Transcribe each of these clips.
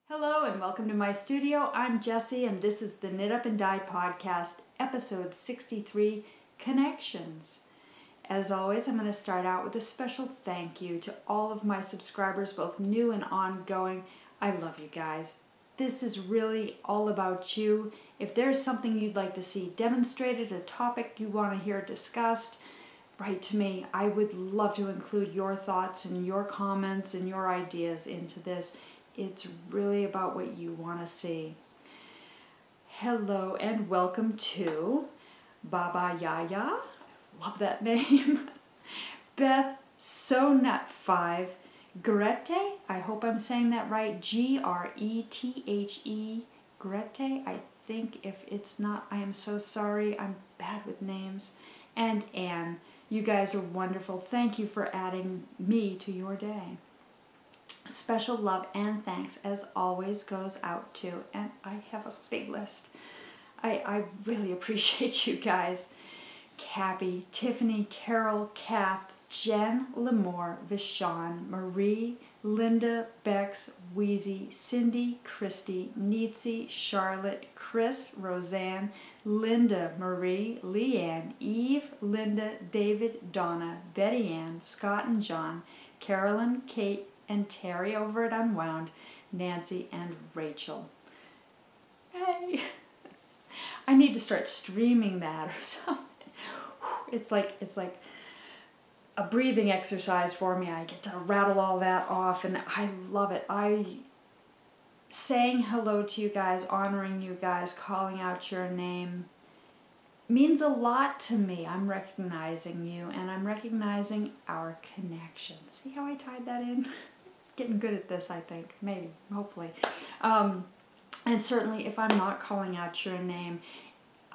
Hello and welcome to my studio. I'm Jessie and this is the Knit Up and Dye Podcast, episode 63, Connections. As always, I'm going to start out with a special thank you to all of my subscribers, both new and ongoing. I love you guys. This is really all about you. If there's something you'd like to see demonstrated, a topic you want to hear discussed, write to me. I would love to include your thoughts and your comments and your ideas into this. It's really about what you want to see. Hello and welcome to Baba Yaya. Love that name. Beth Sonut5, Grete. I hope I'm saying that right. G-R-E-T-H-E. Grete. I think if it's not, I am so sorry. I'm bad with names. And Anne. You guys are wonderful. Thank you for adding me to your day. Special love and thanks as always goes out to, and I have a big list. I really appreciate you guys. Cappy, Tiffany, Carol, Kath, Jen, Lemore, Vishon, Marie, Linda, Bex, Wheezy, Cindy, Christy, Neetsy, Charlotte, Chris, Roseanne, Linda, Marie, Leanne, Eve, Linda, David, Donna, Betty Ann, Scott and John, Carolyn, Kate, and Terry over at Unwound, Nancy, and Rachel. Hey! I need to start streaming that or something. It's like a breathing exercise for me. I get to rattle all that off, and I love it. Saying hello to you guys, honoring you guys, calling out your name means a lot to me. I'm recognizing you, and I'm recognizing our connection. See how I tied that in? Getting good at this, I think. Maybe, hopefully. And certainly, if I'm not calling out your name,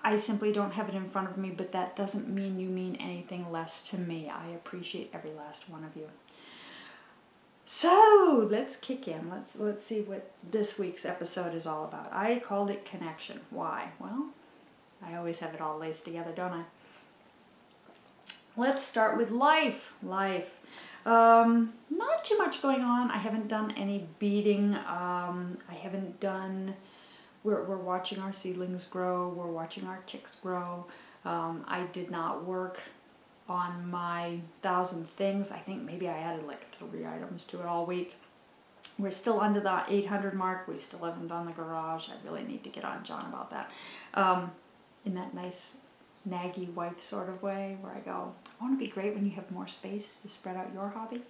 I simply don't have it in front of me, but that doesn't mean you mean anything less to me. I appreciate every last one of you. So, let's kick in. Let's see what this week's episode is all about. I called it Connection. Why? Well, I always have it all laced together, don't I? Let's start with life. Not too much going on. I haven't done any beading. We're watching our seedlings grow. We're watching our chicks grow. I did not work on my 1,000 things. I think maybe I added like 3 items to it all week. We're still under the 800 mark. We still haven't done the garage. I really need to get on John about that. In that nice naggy wife sort of way where I go, I want to be great when you have more space to spread out your hobby.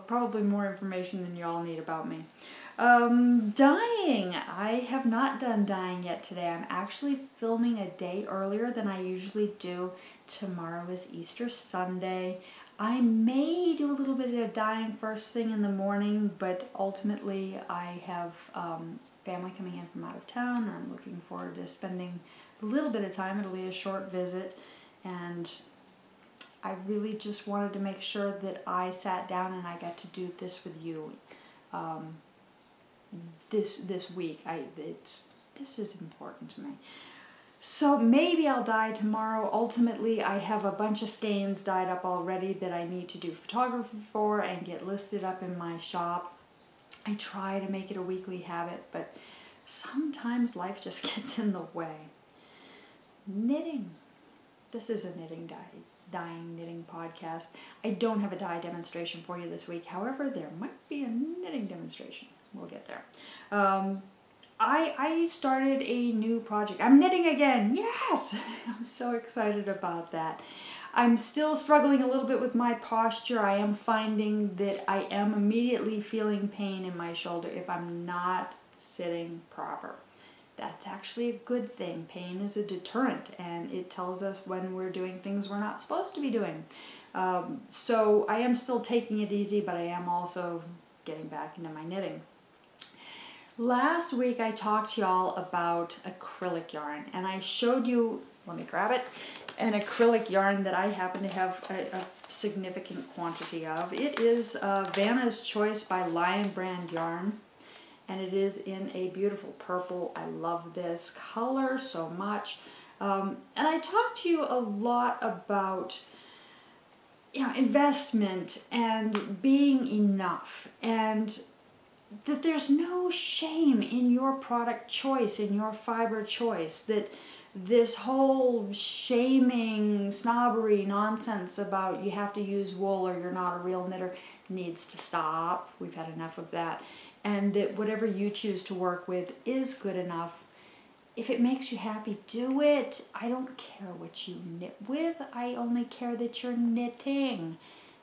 Probably more information than you all need about me. Dyeing. I have not done dyeing yet today. I'm actually filming a day earlier than I usually do. Tomorrow is Easter Sunday. I may do a little bit of dyeing first thing in the morning, but ultimately I have family coming in from out of town, and I'm looking forward to spending a little bit of time. It'll be a short visit, and I really just wanted to make sure that I sat down and I got to do this with you this week. This is important to me. So maybe I'll dye tomorrow. Ultimately, I have a bunch of stains dyed up already that I need to do photography for and get listed up in my shop. I try to make it a weekly habit, but sometimes life just gets in the way. Knitting. This is a dyeing knitting podcast. I don't have a dye demonstration for you this week. However, there might be a knitting demonstration. We'll get there. I started a new project. I'm knitting again. Yes! I'm so excited about that. I'm still struggling a little bit with my posture. I am finding that I am immediately feeling pain in my shoulder if I'm not sitting proper. That's actually a good thing. Pain is a deterrent, and it tells us when we're doing things we're not supposed to be doing. So I am still taking it easy, but I am also getting back into my knitting. Last week I talked to y'all about acrylic yarn, and I showed you, let me grab it, an acrylic yarn that I happen to have a significant quantity of. It is Vanna's Choice by Lion Brand Yarn, and it is in a beautiful purple. I love this color so much. And I talked to you a lot about investment and being enough, and that there's no shame in your product choice, in your fiber choice, that this whole shaming, snobbery nonsense about you have to use wool or you're not a real knitter needs to stop. We've had enough of that. And that whatever you choose to work with is good enough. If it makes you happy, do it. I don't care what you knit with. I only care that you're knitting.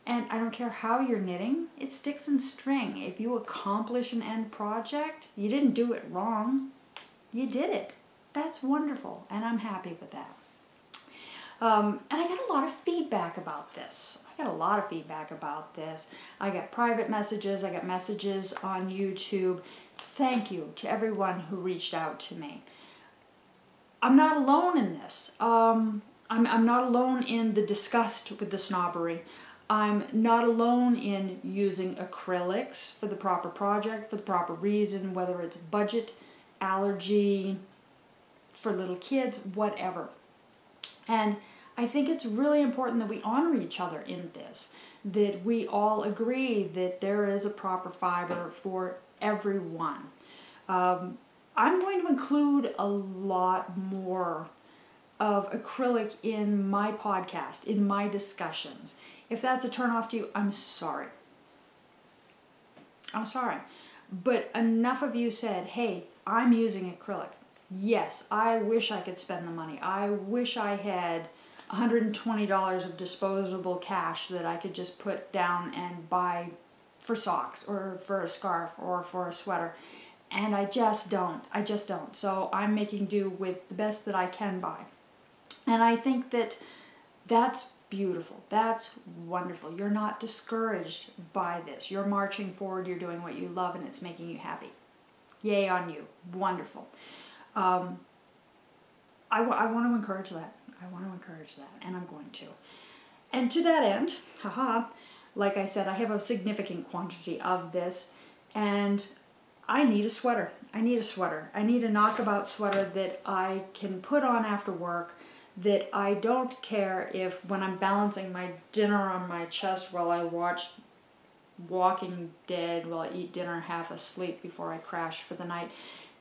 And I don't care how you're knitting. It sticks and string. If you accomplish an end project, you didn't do it wrong. You did it. That's wonderful, and I'm happy with that. And I got a lot of feedback about this. I got private messages. I got messages on YouTube. Thank you to everyone who reached out to me. I'm not alone in this. I'm not alone in the disgust with the snobbery. I'm not alone in using acrylics for the proper project, for the proper reason, whether it's budget, allergy, for little kids, whatever. And I think it's really important that we honor each other in this, that we all agree that there is a proper fiber for everyone. I'm going to include a lot more of acrylic in my podcast, in my discussions. If that's a turnoff to you, I'm sorry. I'm sorry. But enough of you said, hey, I'm using acrylic. Yes, I wish I could spend the money. I wish I had $120 of disposable cash that I could just put down and buy for socks or for a scarf or for a sweater. And I just don't. So I'm making do with the best that I can buy. And I think that that's beautiful. That's wonderful. You're not discouraged by this. You're marching forward. You're doing what you love and it's making you happy. Yay on you. Wonderful. I want to encourage that. And I'm going to. And to that end, like I said, I have a significant quantity of this, and I need a sweater. I need a knockabout sweater that I can put on after work, that I don't care if when I'm balancing my dinner on my chest while I watch Walking Dead, while I eat dinner half asleep before I crash for the night,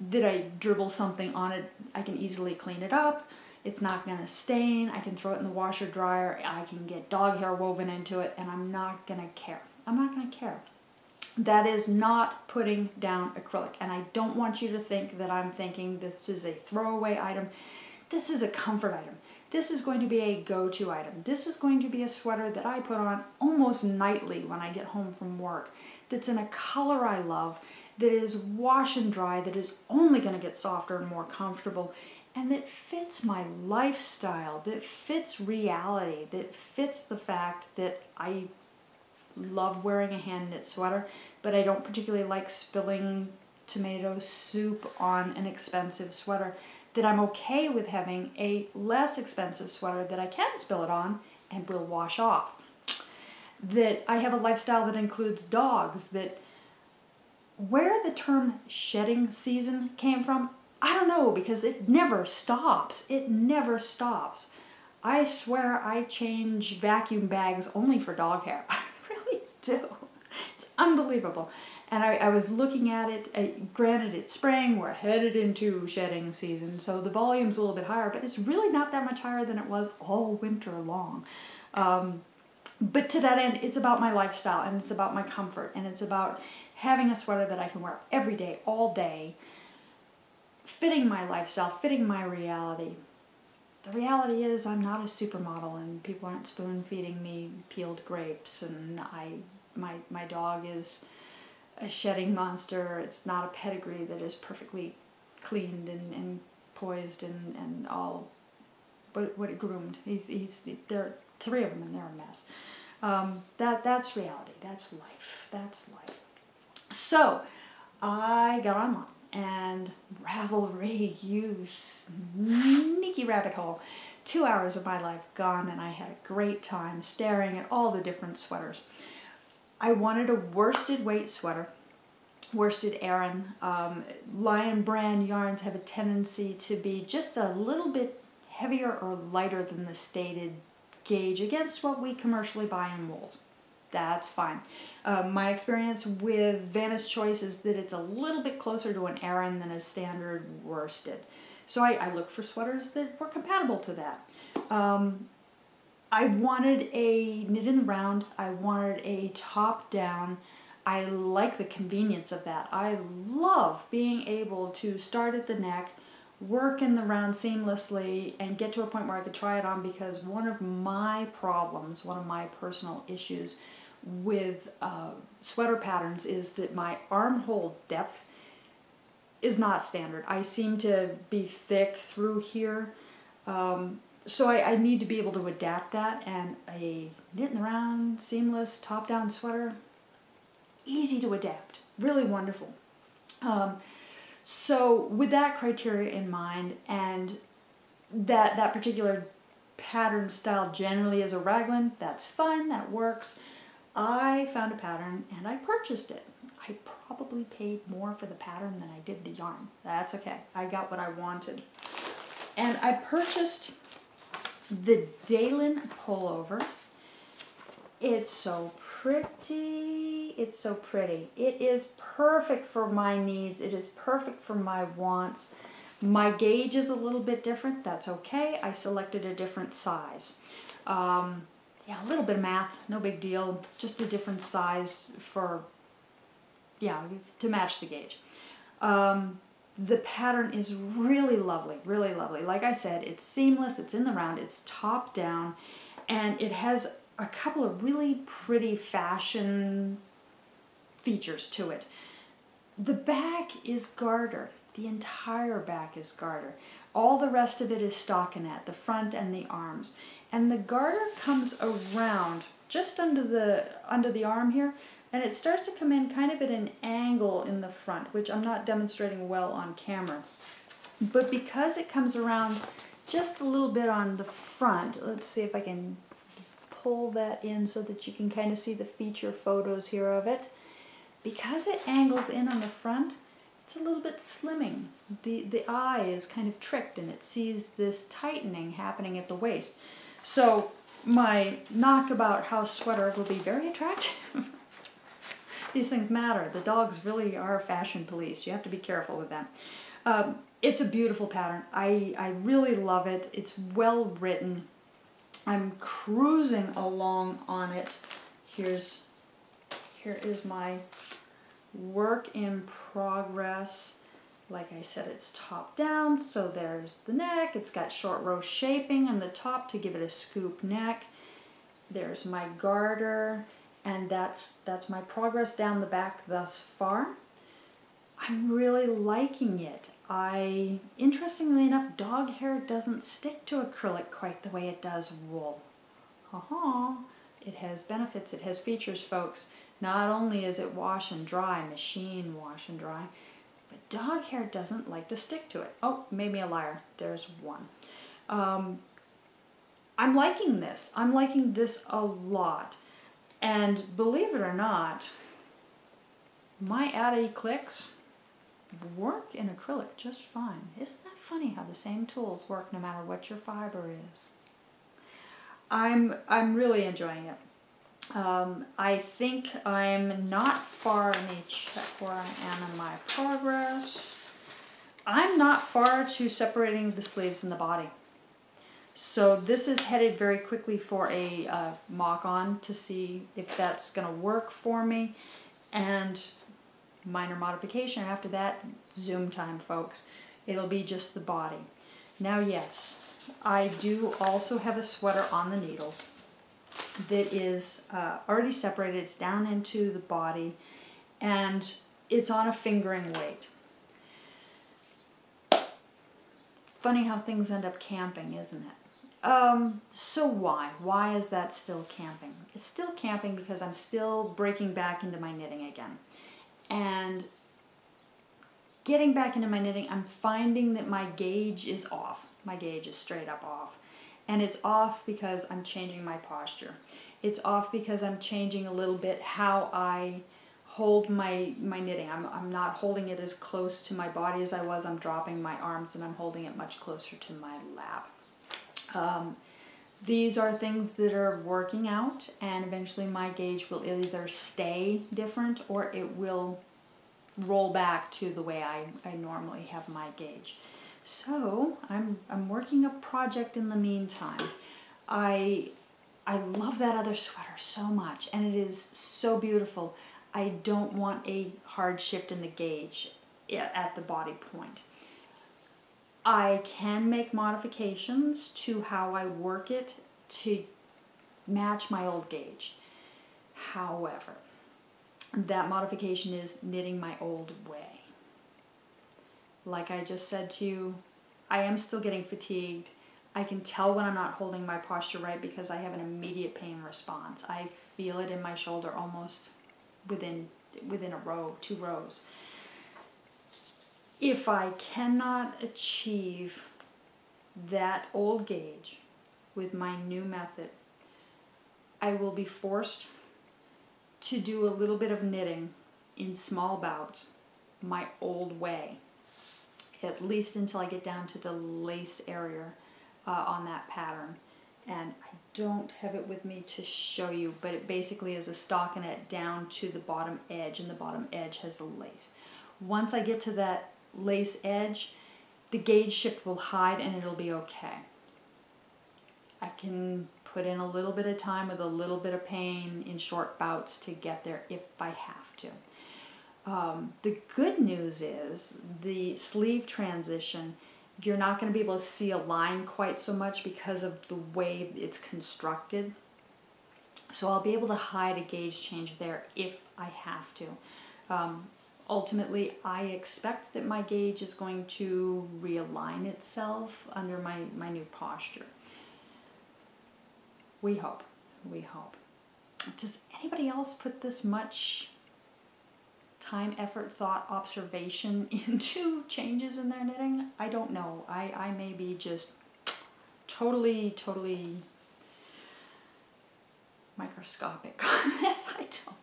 that I dribble something on it. I can easily clean it up. It's not going to stain. I can throw it in the washer dryer. I can get dog hair woven into it, and I'm not going to care. That is not putting down acrylic, and I don't want you to think that I'm thinking this is a throwaway item. This is a comfort item. This is going to be a go-to item. This is going to be a sweater that I put on almost nightly when I get home from work, that's in a color I love, that is wash and dry, that is only going to get softer and more comfortable, and that fits my lifestyle, that fits reality, that fits the fact that I love wearing a hand knit sweater, but I don't particularly like spilling tomato soup on an expensive sweater, that I'm okay with having a less expensive sweater that I can spill it on and will wash off. That I have a lifestyle that includes dogs, that where the term shedding season came from, I don't know, because it never stops. I swear I change vacuum bags only for dog hair. I really do. It's unbelievable. And I was looking at it, granted it's spring, we're headed into shedding season, so the volume's a little bit higher, but it's really not that much higher than it was all winter long. But to that end, it's about my lifestyle, and it's about my comfort, and it's about having a sweater that I can wear every day, all day, fitting my lifestyle, fitting my reality. The reality is I'm not a supermodel, and people aren't spoon-feeding me peeled grapes, and my dog is a shedding monster. It's not a pedigree that is perfectly cleaned and poised and all what groomed. There are 3 of them and they're a mess. That's reality. That's life. That's life. So I got online, and Ravelry, you sneaky rabbit hole. 2 hours of my life gone, and I had a great time staring at all the different sweaters. I wanted a worsted weight sweater, worsted Aran. Lion brand yarns have a tendency to be just a little bit heavier or lighter than the stated gauge against what we commercially buy in wools. That's fine. My experience with Vanna's Choice is that it's a little bit closer to an Aran than a standard worsted. So I looked for sweaters that were compatible to that. I wanted a knit in the round. I wanted a top down. I like the convenience of that. I love being able to start at the neck, work in the round seamlessly, and get to a point where I could try it on, because one of my problems, one of my personal issues with sweater patterns is that my armhole depth is not standard. I seem to be thick through here, so I need to be able to adapt that, and a knit in the round, seamless, top-down sweater, easy to adapt, really wonderful. So with that criteria in mind, and that particular pattern style generally is a raglan, that's fine, that works. I found a pattern and I purchased it. I probably paid more for the pattern than I did the yarn. That's okay. I got what I wanted. And I purchased the Dalen pullover. It's so pretty. It's so pretty. It is perfect for my needs. It is perfect for my wants. My gauge is a little bit different. That's okay. I selected a different size. Yeah, a little bit of math, no big deal. Just a different size for, yeah, to match the gauge. The pattern is really lovely, really lovely. Like I said, it's seamless, it's in the round, it's top down, and it has a couple of really pretty fashion features to it. The back is garter. The entire back is garter. All the rest of it is stockinette, the front and the arms. And the garter comes around just under the arm here, and it starts to come in kind of at an angle in the front, which I'm not demonstrating well on camera. But because it comes around just a little bit on the front, let's see if I can pull that in so that you can kind of see the feature photos here of it. Because it angles in on the front, it's a little bit slimming. The eye is kind of tricked, and it sees this tightening happening at the waist. So my knockabout house sweater will be very attractive. These things matter. The dogs really are fashion police. You have to be careful with that. It's a beautiful pattern. I really love it. It's well written. I'm cruising along on it. Here is my work in progress. Like I said, it's top down, so there's the neck. It's got short row shaping on the top to give it a scoop neck. There's my garter, and that's my progress down the back thus far. I'm really liking it. Interestingly enough, dog hair doesn't stick to acrylic quite the way it does wool. It has benefits, it has features, folks. Not only is it wash and dry, machine wash and dry, but dog hair doesn't like to stick to it. Oh, made me a liar. There's one. I'm liking this. I'm liking this a lot. And believe it or not, my Addy clicks work in acrylic just fine. Isn't that funny how the same tools work no matter what your fiber is? I'm really enjoying it. I think I'm not far. Let me check where I am in my progress. I'm not far to separating the sleeves and the body. So this is headed very quickly for a mock-on to see if that's going to work for me, and minor modification. After that, zoom time, folks. It'll be just the body. Now, yes, I do also have a sweater on the needles that is already separated. It's down into the body, and it's on a fingering weight. Funny how things end up camping, isn't it? So why? Why is that still camping? It's still camping because I'm still breaking back into my knitting again. And getting back into my knitting, I'm finding that my gauge is off. My gauge is straight up off. And it's off because I'm changing my posture. It's off because I'm changing a little bit how I hold my knitting. I'm not holding it as close to my body as I was. I'm dropping my arms and I'm holding it much closer to my lap. These are things that are working out, and eventually my gauge will either stay different or it will roll back to the way I normally have my gauge. So I'm working a project in the meantime. I love that other sweater so much, and it is so beautiful. I don't want a hard shift in the gauge at the body point. I can make modifications to how I work it to match my old gauge. However, that modification is knitting my old way. Like I just said to you, I am still getting fatigued. I can tell when I'm not holding my posture right because I have an immediate pain response. I feel it in my shoulder almost within a row, 2 rows. If I cannot achieve that old gauge with my new method, I will be forced to do a little bit of knitting in small bouts my old way, at least until I get down to the lace area on that pattern. And I don't have it with me to show you, but it basically is a stockinette down to the bottom edge, and the bottom edge has a lace. Once I get to that lace edge, the gauge shift will hide and it'll be okay. I can put in a little bit of time with a little bit of pain in short bouts to get there if I have to. The good news is the sleeve transition, you're not going to be able to see a line quite so much because of the way it's constructed. So I'll be able to hide a gauge change there if I have to. Ultimately, I expect that my gauge is going to realign itself under my new posture. We hope. We hope. Does anybody else put this much time, effort, thought, observation into changes in their knitting? I don't know. I may be just totally microscopic on this. I don't.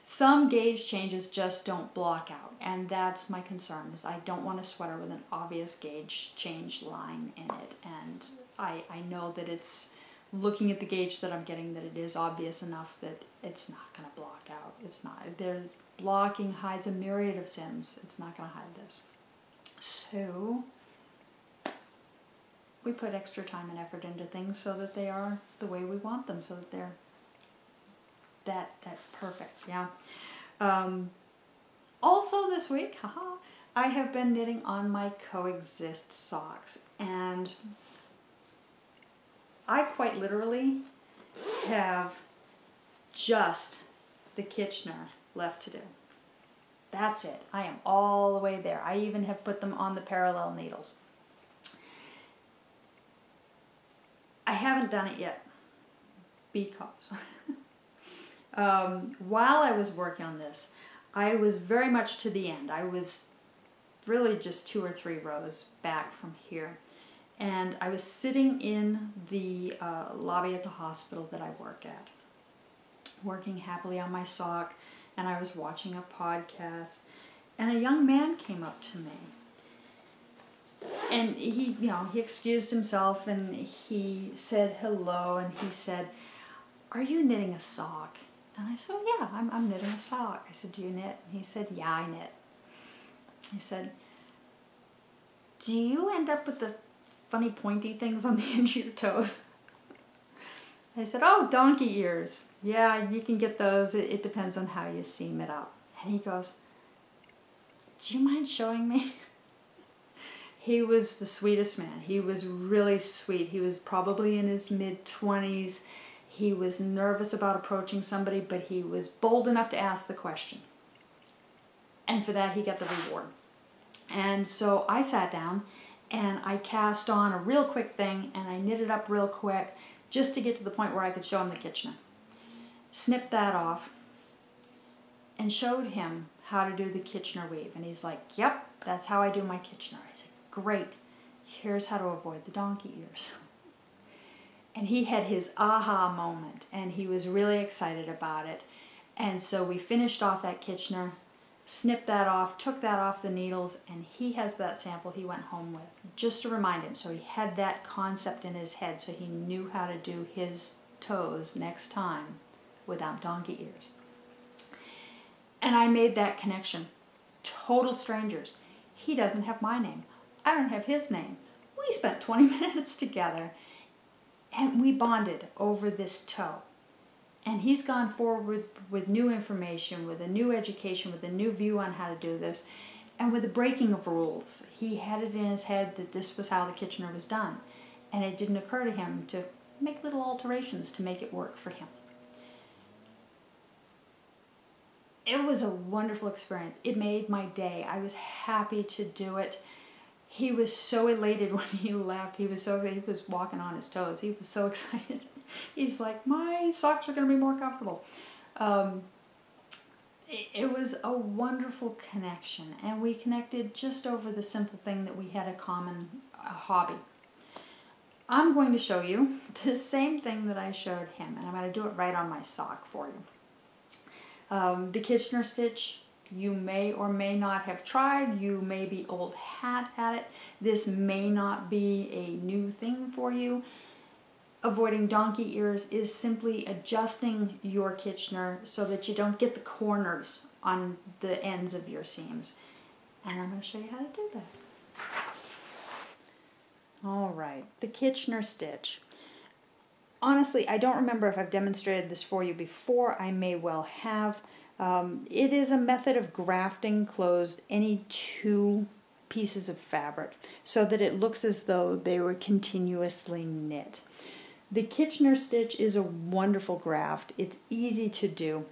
Some gauge changes just don't block out, and that's my concern, is I don't want a sweater with an obvious gauge change line in it. And I know that it's looking at the gauge that I'm getting, that it is obvious enough that it's not going to block out. It's not. Blocking hides a myriad of sins. It's not going to hide this. So we put extra time and effort into things so that they are the way we want them, so that they're that perfect. Yeah. Also this week, I have been knitting on my Coexist socks, and I quite literally have just the Kitchener left to do. That's it. I am all the way there. I even have put them on the parallel needles. I haven't done it yet because while I was working on this, I was very much to the end. I was really just 2 or 3 rows back from here. And I was sitting in the lobby at the hospital that I work at, working happily on my sock, and I was watching a podcast, and a young man came up to me. And he excused himself, and he said hello, and he said, "Are you knitting a sock?" And I said, "Oh, yeah, I'm knitting a sock." I said, "Do you knit?" And he said, "Yeah, I knit." He said, "Do you end up with the funny pointy things on the end of your toes?" I said, "Oh, donkey ears. Yeah, you can get those. It depends on how you seam it up." And he goes, "Do you mind showing me?" He was the sweetest man. He was really sweet. He was probably in his mid-20s. He was nervous about approaching somebody, but he was bold enough to ask the question. And for that, he got the reward. And so I sat down And I cast on a real quick thing and I knit it up real quick just to get to the point where I could show him the Kitchener. Snipped that off and showed him how to do the Kitchener weave. And he's like, yep, that's how I do my Kitchener. I said, great, here's how to avoid the donkey ears. And he had his aha moment and he was really excited about it. And so we finished off that Kitchener, snipped that off, took that off the needles, and he has that sample he went home with, just to remind him. So he had that concept in his head so he knew how to do his toes next time without donkey ears. And I made that connection. Total strangers. He doesn't have my name. I don't have his name. We spent 20 minutes together and we bonded over this toe. And he's gone forward with new information, with a new education, with a new view on how to do this, and with the breaking of rules. He had it in his head that this was how the Kitchener was done. And it didn't occur to him to make little alterations to make it work for him. It was a wonderful experience. It made my day. I was happy to do it. He was so elated when he left. He was walking on his toes. He was so excited. He's like, my socks are going to be more comfortable. It was a wonderful connection, and we connected just over the simple thing that we had a common hobby. I'm going to show you the same thing that I showed him, and I'm going to do it right on my sock for you. The Kitchener stitch, you may or may not have tried. You may be old hat at it. This may not be a new thing for you. Avoiding donkey ears is simply adjusting your Kitchener so that you don't get the corners on the ends of your seams. And I'm going to show you how to do that. All right, the Kitchener stitch. Honestly, I don't remember if I've demonstrated this for you before. I may well have. It is a method of grafting closed any two pieces of fabric so that it looks as though they were continuously knit. The Kitchener stitch is a wonderful graft. It's easy to do.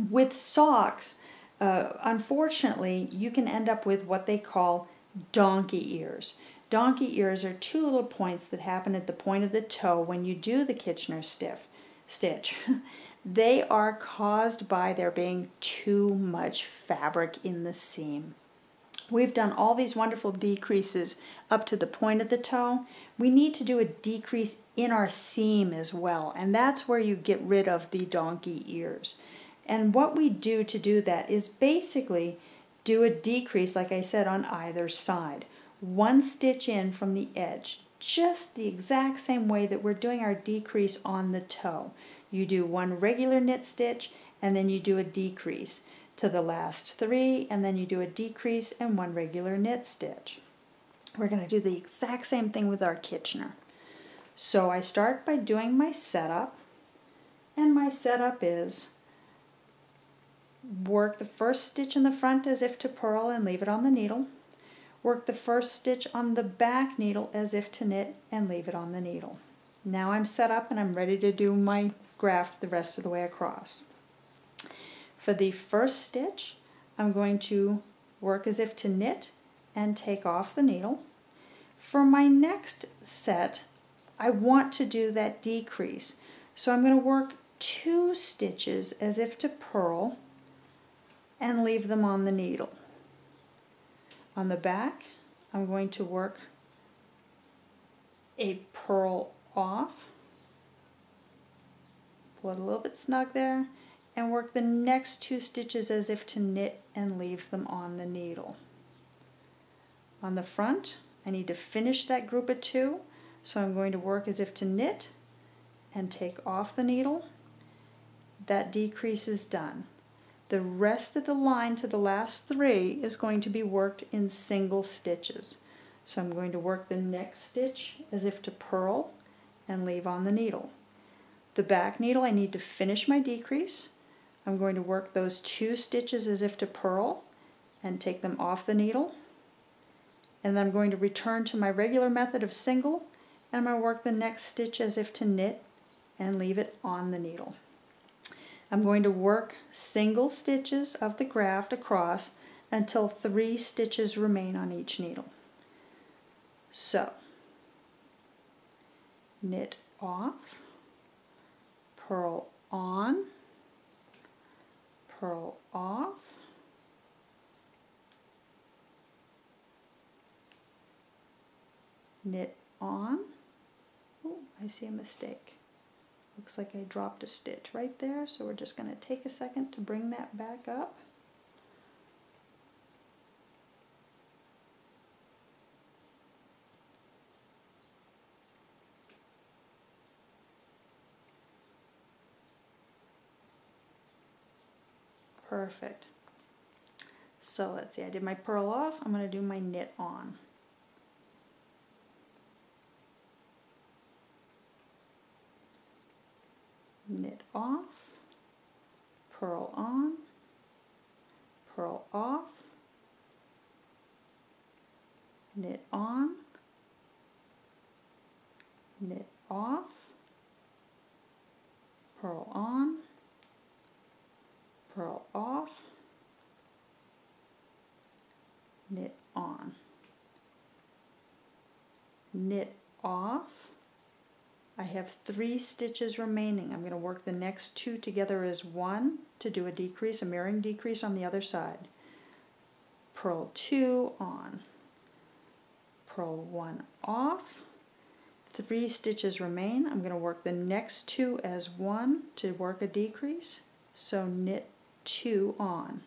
With socks, unfortunately, you can end up with what they call donkey ears. Donkey ears are two little points that happen at the point of the toe when you do the Kitchener stitch. They are caused by there being too much fabric in the seam. We've done all these wonderful decreases up to the point of the toe. We need to do a decrease in our seam as well, and that's where you get rid of the donkey ears. And what we do to do that is basically do a decrease, like I said, on either side. One stitch in from the edge, just the exact same way that we're doing our decrease on the toe. You do one regular knit stitch, and then you do a decrease to the last three, and then you do a decrease and one regular knit stitch. We're going to do the exact same thing with our Kitchener. So I start by doing my setup, and my setup is work the first stitch in the front as if to purl and leave it on the needle. Work the first stitch on the back needle as if to knit and leave it on the needle. Now I'm set up and I'm ready to do my graft the rest of the way across. For the first stitch, I'm going to work as if to knit and take off the needle. For my next set, I want to do that decrease. So I'm going to work 2 stitches as if to purl and leave them on the needle. On the back, I'm going to work a purl off, pull it a little bit snug there, and work the next 2 stitches as if to knit and leave them on the needle. On the front, I need to finish that group of 2, so I'm going to work as if to knit and take off the needle. That decrease is done. The rest of the line to the last 3 is going to be worked in single stitches. So I'm going to work the next stitch as if to purl and leave on the needle. The back needle, I need to finish my decrease. I'm going to work those 2 stitches as if to purl and take them off the needle. And then I'm going to return to my regular method of single, and I'm going to work the next stitch as if to knit and leave it on the needle. I'm going to work single stitches of the graft across until 3 stitches remain on each needle. So, knit off, purl on, purl off, knit on. Oh, I see a mistake. Looks like I dropped a stitch right there, so we're just going to take a second to bring that back up. Perfect. So let's see, I did my purl off, I'm going to do my knit on. Knit off, purl on, purl off, knit on, knit off, purl on, purl off, knit on, knit off. I have 3 stitches remaining. I'm going to work the next 2 together as one to do a decrease, a mirroring decrease on the other side. Purl 2 on, purl 1 off, 3 stitches remain. I'm going to work the next 2 as one to work a decrease. So knit 2 on,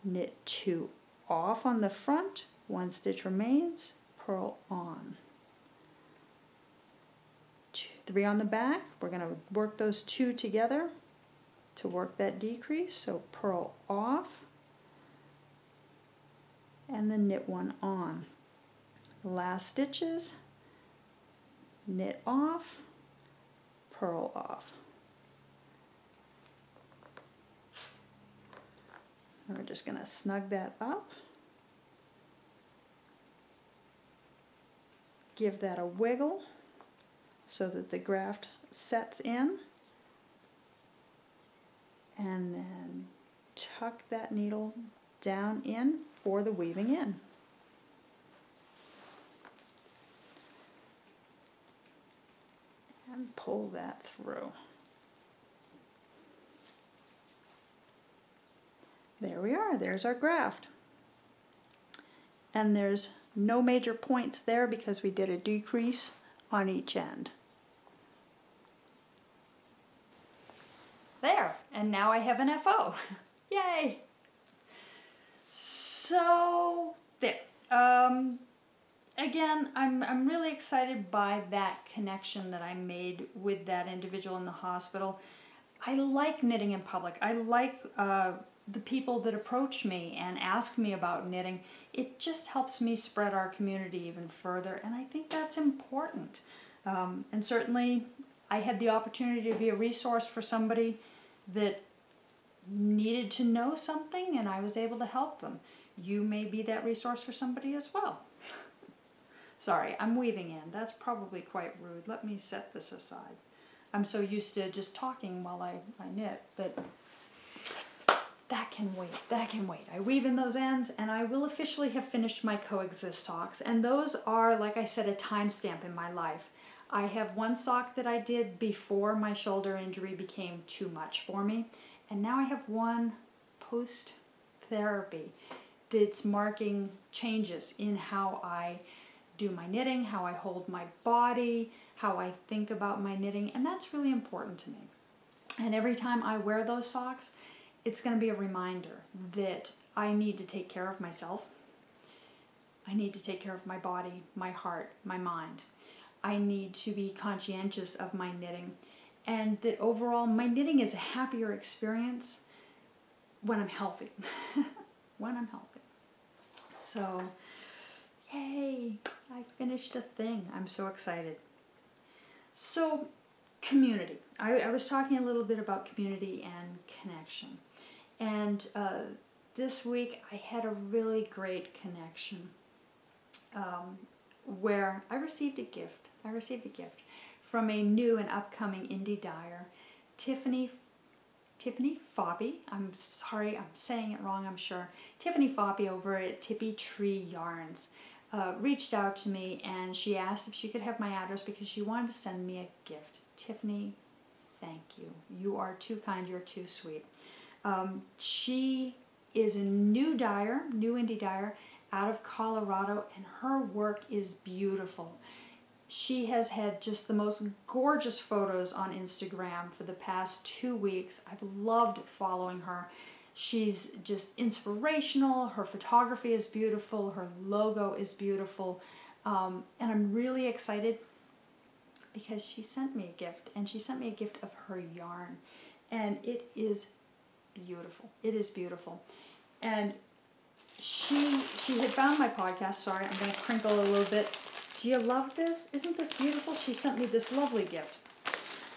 knit 2 off on the front, 1 stitch remains, purl on. 3 on the back. We're going to work those 2 together to work that decrease. So purl off and then knit 1 on. Last stitches, knit off, purl off. And we're just going to snug that up. Give that a wiggle so that the graft sets in, and then tuck that needle down in for the weaving in. And pull that through. There we are, there's our graft. And there's no major points there because we did a decrease on each end. There, and now I have an FO. Yay! So, there. Again, I'm really excited by that connection that I made with that individual in the hospital. I like knitting in public. I like the people that approach me and ask me about knitting. It just helps me spread our community even further, and I think that's important. And certainly I had the opportunity to be a resource for somebody that needed to know something, and I was able to help them. You may be that resource for somebody as well. Sorry, I'm weaving in. That's probably quite rude. Let me set this aside. I'm so used to just talking while I knit that that can wait. That can wait. I weave in those ends, and I will officially have finished my Coexist socks. And those are, like I said, a timestamp in my life. I have one sock that I did before my shoulder injury became too much for me, and now I have one post-therapy that's marking changes in how I do my knitting, how I hold my body, how I think about my knitting, and that's really important to me. And every time I wear those socks, it's going to be a reminder that I need to take care of myself. I need to take care of my body, my heart, my mind. I need to be conscientious of my knitting, and that overall my knitting is a happier experience when I'm healthy. When I'm healthy. So, yay, I finished a thing. I'm so excited. So, community. I was talking a little bit about community and connection. And this week I had a really great connection where I received a gift. I received a gift from a new and upcoming indie dyer, Tiffany Fobby. I'm sorry, I'm saying it wrong, I'm sure. Tiffany Fobby over at Tippy Tree Yarns. reached out to me and she asked if she could have my address because she wanted to send me a gift. Tiffany, thank you. You are too kind. You're too sweet. She is a new indie dyer out of Colorado, and her work is beautiful. She has had just the most gorgeous photos on Instagram for the past 2 weeks. I've loved following her. She's just inspirational. Her photography is beautiful. Her logo is beautiful. And I'm really excited because she sent me a gift, and she sent me a gift of her yarn. And it is beautiful. It is beautiful. And she had found my podcast. Sorry, I'm going to crinkle a little bit. Do you love this? Isn't this beautiful? She sent me this lovely gift.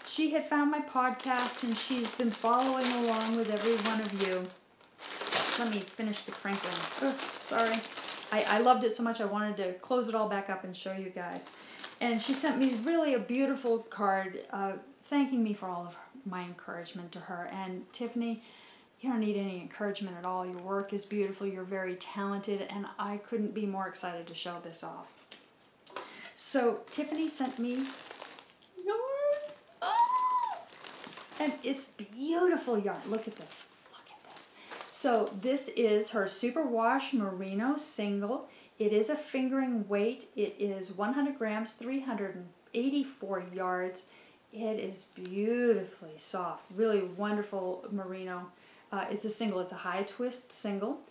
She had found my podcast and she's been following along with every one of you. Let me finish the crinkling. Oh, sorry. I loved it so much I wanted to close it all back up and show you guys. And she sent me really a beautiful card thanking me for all of my encouragement to her. And Tiffany, you don't need any encouragement at all. Your work is beautiful. You're very talented, and I couldn't be more excited to show this off. So Tiffany sent me yarn. Oh! And it's beautiful yarn. Look at this. Look at this. So this is her Superwash Merino Single. It is a fingering weight. It is 100 grams, 384 yards. It is beautifully soft. Really wonderful merino. It's a single. It's a high twist single.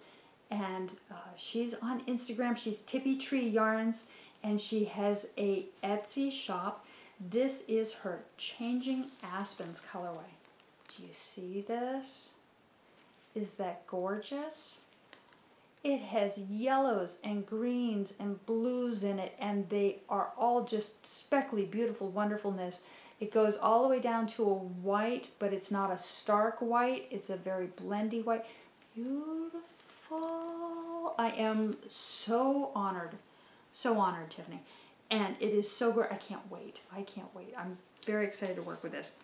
And she's on Instagram. She's Tippy Tree Yarns. And she has a Etsy shop. This is her Changing Aspens colorway. Do you see this? Is that gorgeous? It has yellows and greens and blues in it, and they are all just speckly, beautiful wonderfulness. It goes all the way down to a white, but it's not a stark white. It's a very blendy white. Beautiful. I am so honored. So honored, Tiffany. And it is so good. I can't wait. I can't wait. I'm very excited to work with this.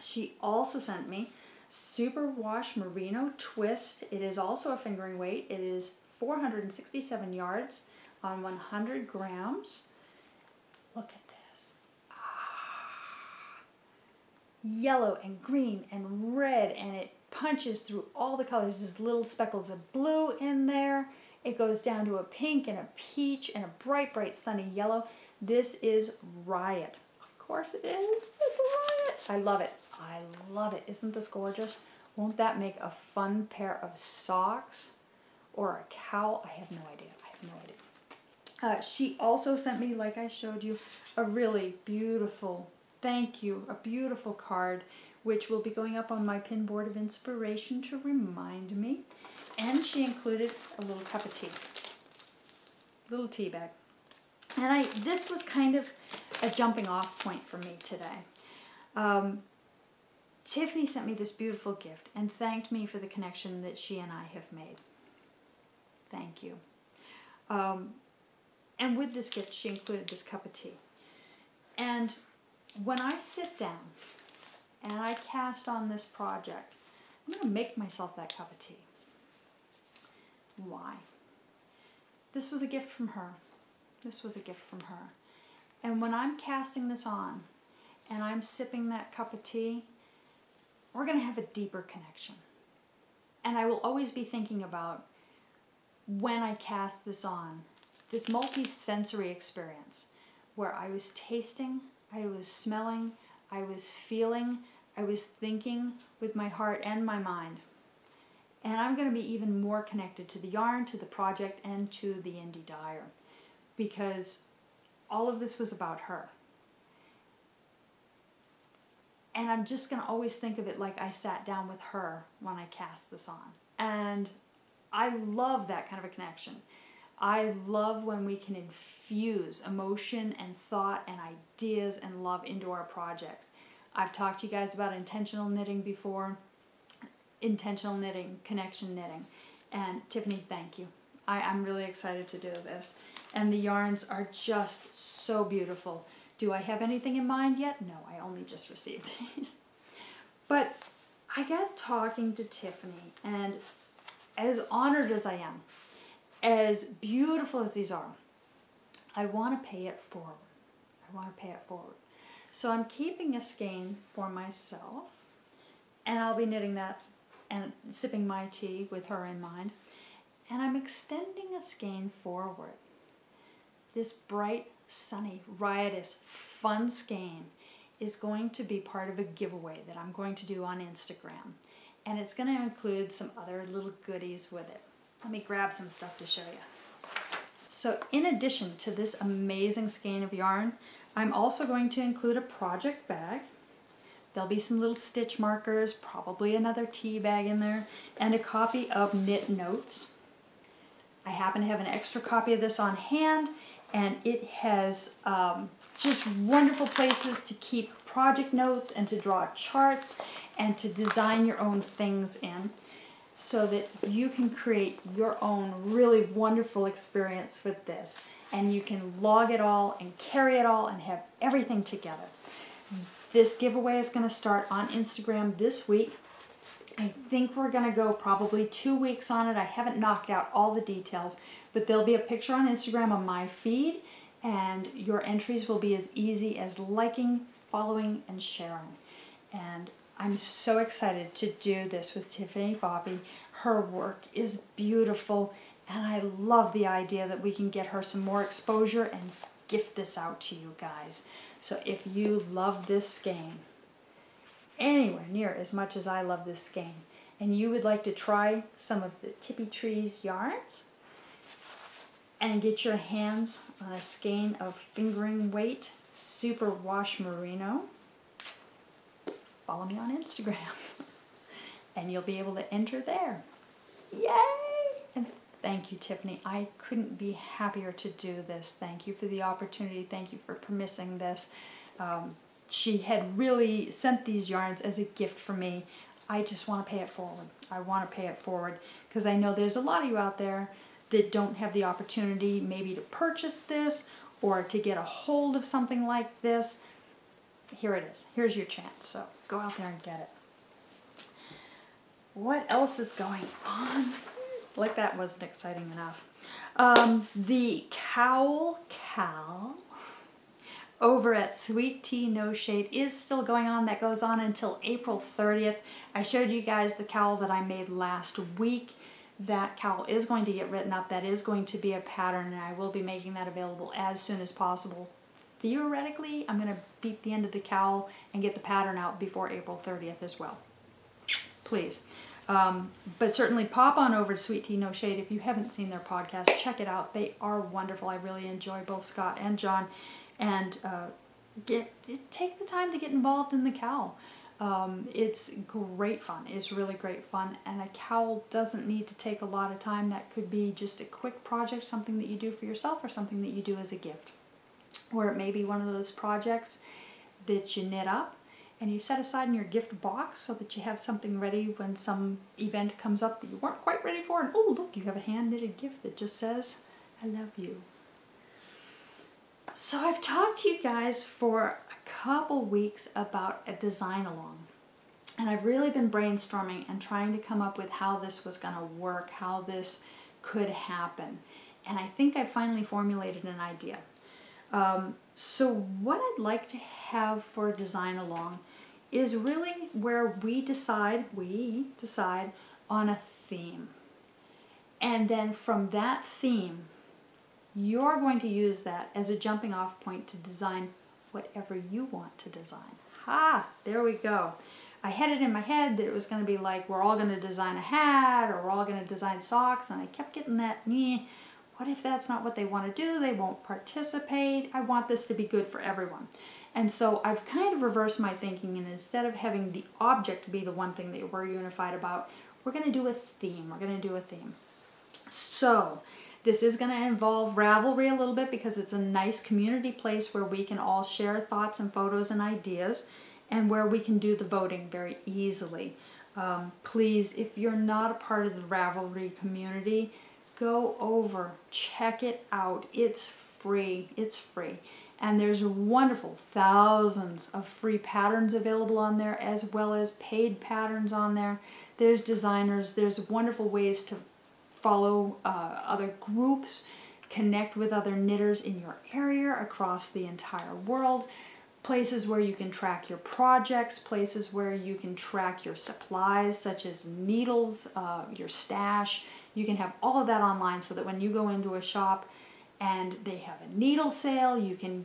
She also sent me Superwash Merino Twist. It is also a fingering weight. It is 467 yards on 100 grams. Look at this. Yellow and green and red, and it punches through all the colors. There's little speckles of blue in there. It goes down to a pink and a peach and a bright, bright sunny yellow. This is Riot. Of course it is. It's a Riot. I love it. I love it. Isn't this gorgeous? Won't that make a fun pair of socks or a cowl? I have no idea. I have no idea. She also sent me, like I showed you, a really beautiful thank you, a beautiful card, which will be going up on my pin board of inspiration to remind me. And she included a little cup of tea, little tea bag. And this was kind of a jumping off point for me today. Tiffany sent me this beautiful gift and thanked me for the connection that she and I have made. Thank you. And with this gift, she included this cup of tea. And when I sit down and I cast on this project, I'm going to make myself that cup of tea. Why? This was a gift from her. This was a gift from her. And when I'm casting this on and I'm sipping that cup of tea, we're going to have a deeper connection. And I will always be thinking about when I cast this on, this multi-sensory experience where I was tasting, I was smelling, I was feeling, I was thinking with my heart and my mind. And I'm going to be even more connected to the yarn, to the project, and to the indie dyer. Because all of this was about her. And I'm just going to always think of it like I sat down with her when I cast this on. And I love that kind of a connection. I love when we can infuse emotion and thought and ideas and love into our projects. I've talked to you guys about intentional knitting before. Intentional knitting, connection knitting. And Tiffany, thank you. I'm really excited to do this. And the yarns are just so beautiful. Do I have anything in mind yet? No, I only just received these. But I got talking to Tiffany, and as honored as I am, as beautiful as these are, I want to pay it forward. I want to pay it forward. So I'm keeping a skein for myself, and I'll be knitting that and sipping my tea with her in mind. And I'm extending a skein forward. This bright, sunny, riotous, fun skein is going to be part of a giveaway that I'm going to do on Instagram. And it's going to include some other little goodies with it. Let me grab some stuff to show you. So in addition to this amazing skein of yarn, I'm also going to include a project bag. There'll be some little stitch markers, probably another tea bag in there, and a copy of Knit Notes. I happen to have an extra copy of this on hand, and it has just wonderful places to keep project notes and to draw charts and to design your own things in, so that you can create your own really wonderful experience with this, and you can log it all and carry it all and have everything together. This giveaway is going to start on Instagram this week. I think we're going to go probably 2 weeks on it. I haven't knocked out all the details, but there'll be a picture on Instagram on my feed, and your entries will be as easy as liking, following, and sharing. And I'm so excited to do this with Tiffany Bobby. Her work is beautiful, and I love the idea that we can get her some more exposure and gift this out to you guys. So if you love this skein anywhere near as much as I love this skein, and you would like to try some of the Tippy Tree Yarns and get your hands on a skein of fingering weight super wash merino, follow me on Instagram and you'll be able to enter there. Yay! And thank you, Tiffany. I couldn't be happier to do this. Thank you for the opportunity. Thank you for permitting this. She had really sent these yarns as a gift for me. I just want to pay it forward. I want to pay it forward because I know there's a lot of you out there that don't have the opportunity maybe to purchase this or to get a hold of something like this. Here it is. Here's your chance. So go out there and get it. What else is going on? Like that wasn't exciting enough. The CowlKAL over at Sweet Tea No Shade is still going on. That goes on until April 30th. I showed you guys the cowl that I made last week. That cowl is going to get written up. That is going to be a pattern, and I will be making that available as soon as possible. Theoretically, I'm going to beat the end of the cowl and get the pattern out before April 30th as well. Please. But certainly pop on over to Sweet Tea No Shade. If you haven't seen their podcast, check it out. They are wonderful. I really enjoy both Scott and John. And take the time to get involved in the cowl. It's great fun. It's really great fun. And a cowl doesn't need to take a lot of time. That could be just a quick project, something that you do for yourself or something that you do as a gift. Or it may be one of those projects that you knit up and you set aside in your gift box so that you have something ready when some event comes up that you weren't quite ready for. And oh, look, you have a hand-knitted gift that just says, I love you. So I've talked to you guys for a couple weeks about a design along, and I've really been brainstorming and trying to come up with how this was going to work, how this could happen, and I think I finally formulated an idea. So what I'd like to have for a design along is really where we decide on a theme, and then from that theme you're going to use that as a jumping off point to design whatever you want to design. Ha! There we go. I had it in my head that it was going to be like we're all going to design a hat or we're all going to design socks, and I kept getting that, what if that's not what they want to do? They won't participate. I want this to be good for everyone. And so I've kind of reversed my thinking, and instead of having the object be the one thing that we're unified about, we're going to do a theme. We're going to do a theme. So this is going to involve Ravelry a little bit because it's a nice community place where we can all share thoughts and photos and ideas, and where we can do the voting very easily. Please, if you're not a part of the Ravelry community, go over, check it out. It's free. It's free. And there's wonderful thousands of free patterns available on there, as well as paid patterns on there. There's designers. There's wonderful ways to follow other groups. connect with other knitters in your area across the entire world, places where you can track your projects, places where you can track your supplies such as needles, your stash. You can have all of that online so that when you go into a shop and they have a needle sale, you can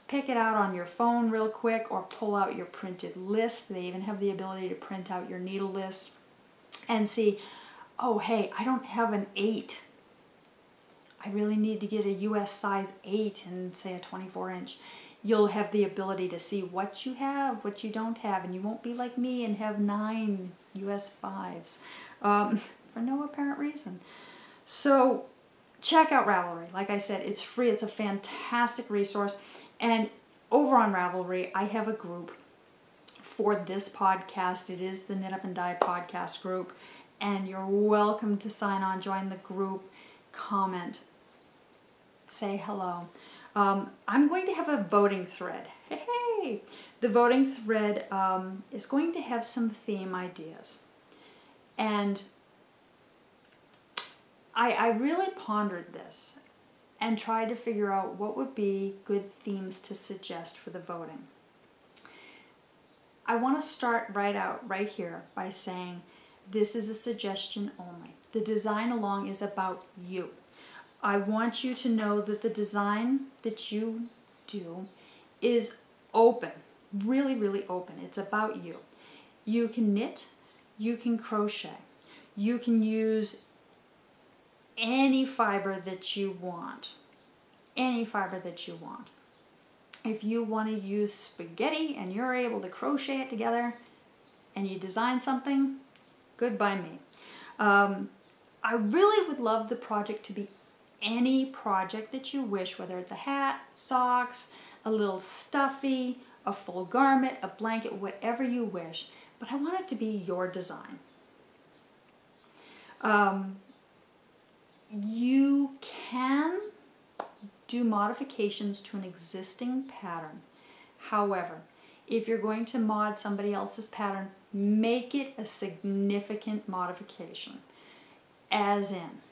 pick it out on your phone real quick or pull out your printed list. They even have the ability to print out your needle list and see, oh hey, I don't have an 8. I really need to get a US size 8 and say a 24-inch. You'll have the ability to see what you have, what you don't have, and you won't be like me and have 9 US 5s for no apparent reason. So check out Ravelry. Like I said, it's free. It's a fantastic resource. And over on Ravelry, I have a group for this podcast. It is the Knit Up and Die podcast group. And you're welcome to sign on, join the group, comment, say hello. I'm going to have a voting thread. Hey! The voting thread is going to have some theme ideas. And I really pondered this and tried to figure out what would be good themes to suggest for the voting. I want to start right here by saying this is a suggestion only. The design along is about you. I want you to know that the design that you do is open, really, really open. It's about you. You can knit, you can crochet, you can use any fiber that you want. Any fiber that you want. If you want to use spaghetti and you're able to crochet it together and you design something, good by me. I really would love the project to be any project that you wish, whether it's a hat, socks, a little stuffy, a full garment, a blanket, whatever you wish, but I want it to be your design. You can do modifications to an existing pattern. However, if you're going to mod somebody else's pattern, make it a significant modification. As in,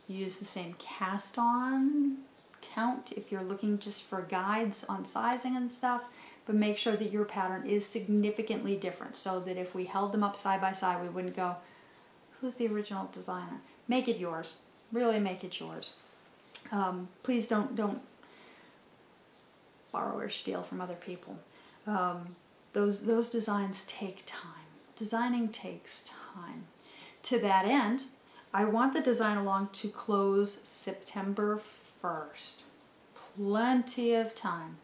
use the same cast on count if you're looking just for guides on sizing and stuff, but make sure that your pattern is significantly different so that if we held them up side by side, we wouldn't go, who's the original designer? Make it yours. Really make it yours. Please don't borrow or steal from other people. Those designs take time. Designing takes time. To that end, I want the design along to close September 1st. Plenty of time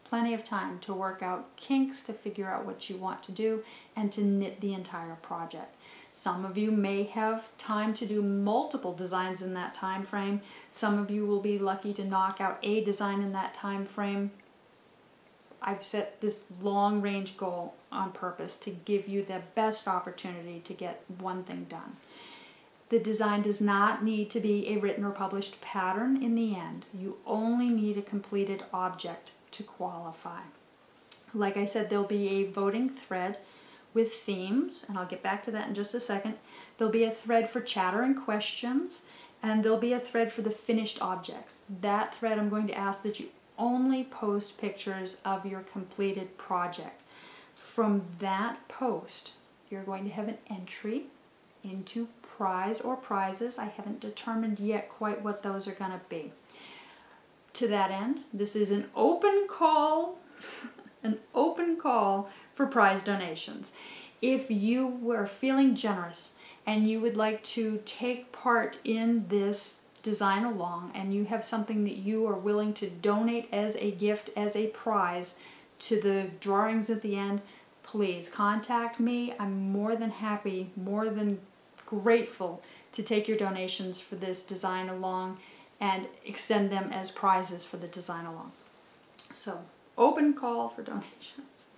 to work out kinks, to figure out what you want to do, and to knit the entire project. Some of you may have time to do multiple designs in that time frame. Some of you will be lucky to knock out a design in that time frame. I've set this long-range goal on purpose to give you the best opportunity to get one thing done. The design does not need to be a written or published pattern in the end. You only need a completed object to qualify. Like I said, there'll be a voting thread with themes, and I'll get back to that in just a second. There'll be a thread for chatter and questions, and there'll be a thread for the finished objects. That thread, I'm going to ask that you only post pictures of your completed project. From that post, you're going to have an entry into prize or prizes. I haven't determined yet quite what those are going to be. To that end, this is an open call, an open call for prize donations. If you were feeling generous and you would like to take part in this design along and you have something that you are willing to donate as a gift, as a prize to the drawings at the end, please contact me. I'm more than happy, more than grateful to take your donations for this design along and extend them as prizes for the design along. So, open call for donations.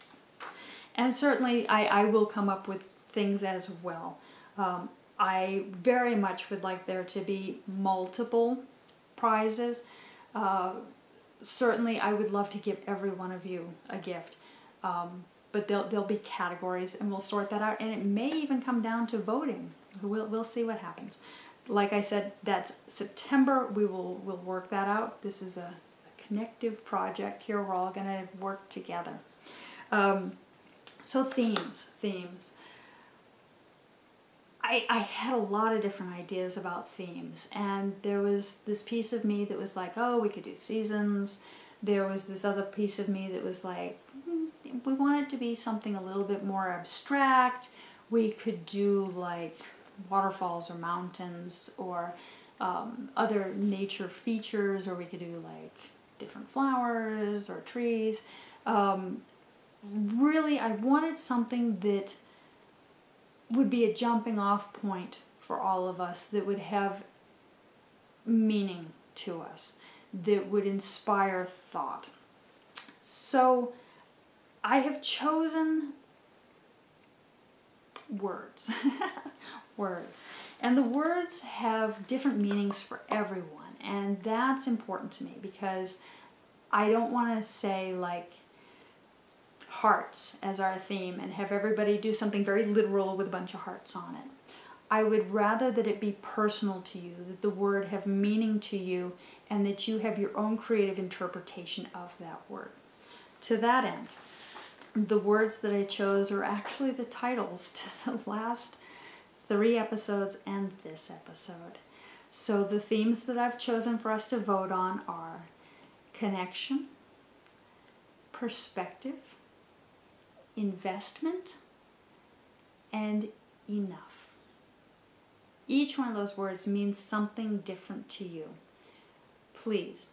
And certainly I will come up with things as well. I very much would like there to be multiple prizes. Certainly I would love to give every one of you a gift. But there'll be categories and we'll sort that out. And it may even come down to voting. We'll see what happens. like I said, that's September. We'll work that out. This is a connective project here. We're all going to work together. So themes. I had a lot of different ideas about themes, and there was this piece of me that was like, oh, we could do seasons. There was this other piece of me that was like, we want it to be something a little bit more abstract. We could do like waterfalls or mountains or other nature features, or we could do like different flowers or trees. Really, I wanted something that would be a jumping off point for all of us, that would have meaning to us, that would inspire thought. So I have chosen words. Words. And the words have different meanings for everyone. And that's important to me, because I don't want to say like hearts as our theme and have everybody do something very literal with a bunch of hearts on it. I would rather that it be personal to you, that the word have meaning to you, and that you have your own creative interpretation of that word. To that end, the words that I chose are actually the titles to the last 3 episodes and this episode. So the themes that I've chosen for us to vote on are connection, perspective, investment, and enough. Each one of those words means something different to you. Please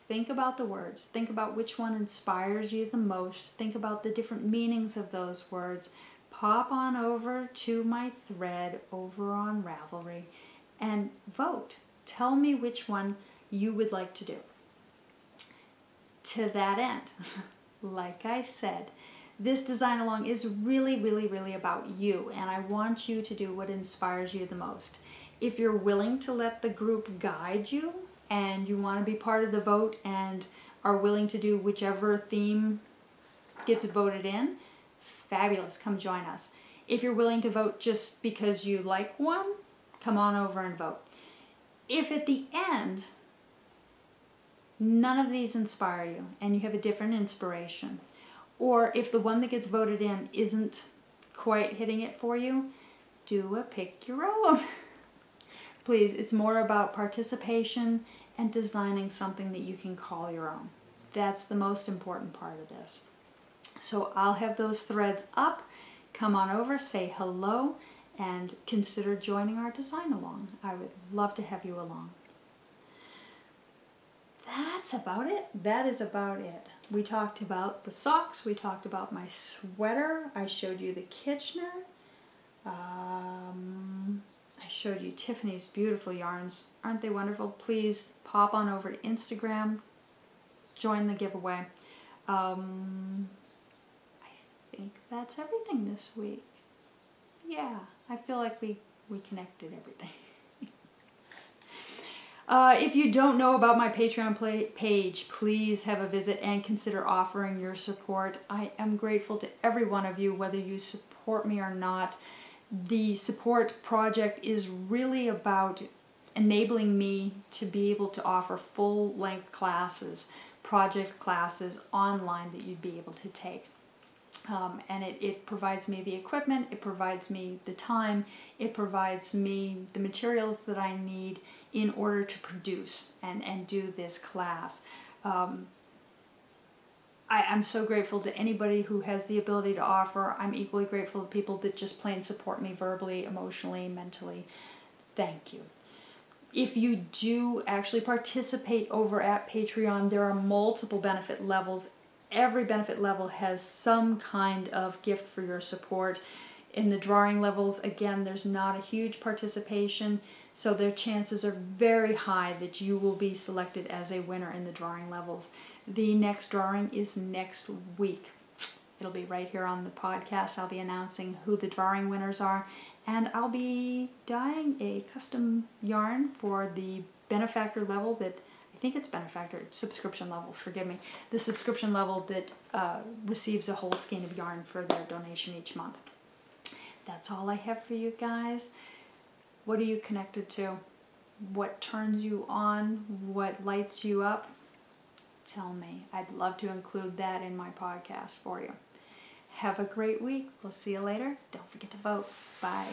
think about the words. Think about which one inspires you the most. Think about the different meanings of those words. Pop on over to my thread over on Ravelry and vote. Tell me which one you would like to do. To that end, like I said, this design along is really about you, and I want you to do what inspires you the most. If you're willing to let the group guide you, and you want to be part of the vote and are willing to do whichever theme gets voted in, fabulous, come join us. If you're willing to vote just because you like one, come on over and vote. If at the end none of these inspire you and you have a different inspiration, or if the one that gets voted in isn't quite hitting it for you, do a pick your own. Please, it's more about participation and designing something that you can call your own. That's the most important part of this. So I'll have those threads up. Come on over, say hello, and consider joining our design along. I would love to have you along. That's about it. That is about it. We talked about the socks. We talked about my sweater. I showed you the Kitchener. I showed you Tiffany's beautiful yarns. Aren't they wonderful? Please pop on over to Instagram. Join the giveaway. I think that's everything this week. Yeah, I feel like we connected everything. If you don't know about my Patreon page, please have a visit and consider offering your support. I am grateful to every one of you, whether you support me or not. The support project is really about enabling me to be able to offer full-length classes, project classes online that you'd be able to take. And it provides me the equipment, it provides me the time, it provides me the materials that I need in order to produce and do this class. I'm so grateful to anybody who has the ability to offer. I'm equally grateful to people that just plain support me verbally, emotionally, mentally. Thank you. If you do actually participate over at Patreon, there are multiple benefit levels. Every benefit level has some kind of gift for your support. In the drawing levels, again, there's not a huge participation, so their chances are very high that you will be selected as a winner in the drawing levels. The next drawing is next week. It'll be right here on the podcast. I'll be announcing who the drawing winners are, and I'll be dyeing a custom yarn for the benefactor level that, I think it's benefactor, subscription level, forgive me, the subscription level that receives a whole skein of yarn for their donation each month. That's all I have for you guys. What are you connected to? What turns you on? What lights you up? Tell me. I'd love to include that in my podcast for you. Have a great week. We'll see you later. Don't forget to vote. Bye.